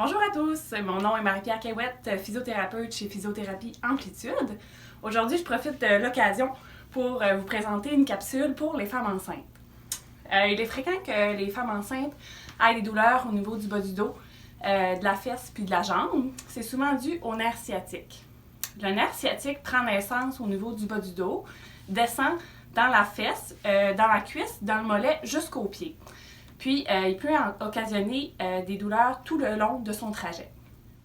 Bonjour à tous, mon nom est Marie-Pierre Caillouette, physiothérapeute chez Physiothérapie Amplitude. Aujourd'hui, je profite de l'occasion pour vous présenter une capsule pour les femmes enceintes. Il est fréquent que les femmes enceintes aient des douleurs au niveau du bas du dos, de la fesse puis de la jambe. C'est souvent dû au nerf sciatique. Le nerf sciatique prend naissance au niveau du bas du dos, descend dans la fesse, dans la cuisse, dans le mollet jusqu'au pied. Puis, il peut occasionner des douleurs tout le long de son trajet.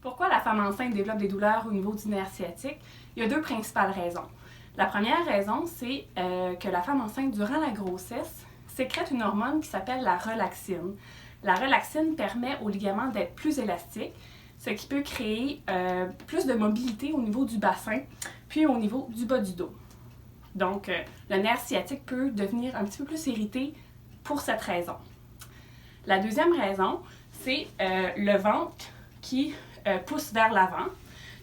Pourquoi la femme enceinte développe des douleurs au niveau du nerf sciatique? Il y a deux principales raisons. La première raison, c'est que la femme enceinte, durant la grossesse, sécrète une hormone qui s'appelle la relaxine. La relaxine permet aux ligaments d'être plus élastiques, ce qui peut créer plus de mobilité au niveau du bassin, puis au niveau du bas du dos. Donc, le nerf sciatique peut devenir un petit peu plus irrité pour cette raison. La deuxième raison, c'est le ventre qui pousse vers l'avant.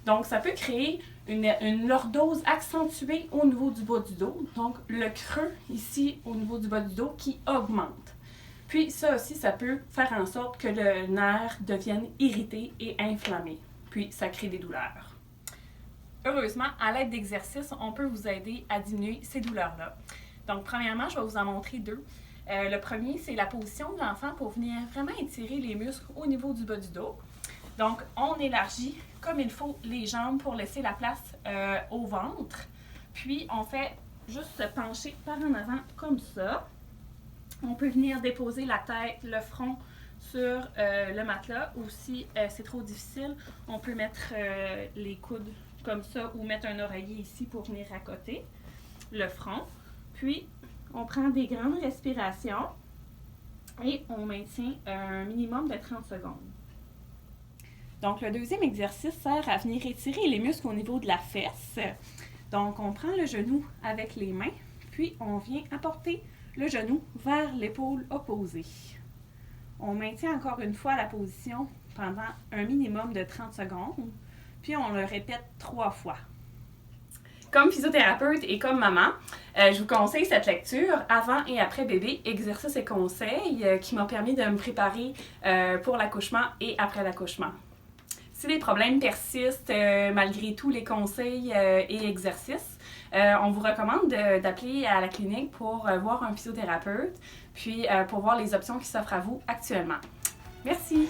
Donc, ça peut créer une lordose accentuée au niveau du bas du dos. Donc, le creux ici au niveau du bas du dos qui augmente. Puis, ça aussi, ça peut faire en sorte que le nerf devienne irrité et inflammé. Puis, ça crée des douleurs. Heureusement, à l'aide d'exercices, on peut vous aider à diminuer ces douleurs-là. Donc, premièrement, je vais vous en montrer deux. Le premier, c'est la position de l'enfant pour venir vraiment étirer les muscles au niveau du bas du dos. Donc, on élargit comme il faut les jambes pour laisser la place au ventre. Puis, on fait juste se pencher par en avant comme ça. On peut venir déposer la tête, le front sur le matelas. Ou si c'est trop difficile, on peut mettre les coudes comme ça ou mettre un oreiller ici pour venir accoter le front. Puis, on prend des grandes respirations et on maintient un minimum de 30 secondes. Donc, le deuxième exercice sert à venir étirer les muscles au niveau de la fesse. Donc, on prend le genou avec les mains, puis on vient apporter le genou vers l'épaule opposée. On maintient encore une fois la position pendant un minimum de 30 secondes, puis on le répète 3 fois. Comme physiothérapeute et comme maman, je vous conseille cette lecture avant et après bébé, exercices et conseils qui m'ont permis de me préparer pour l'accouchement et après l'accouchement. Si les problèmes persistent malgré tous les conseils et exercices, on vous recommande d'appeler à la clinique pour voir un physiothérapeute, puis pour voir les options qui s'offrent à vous actuellement. Merci!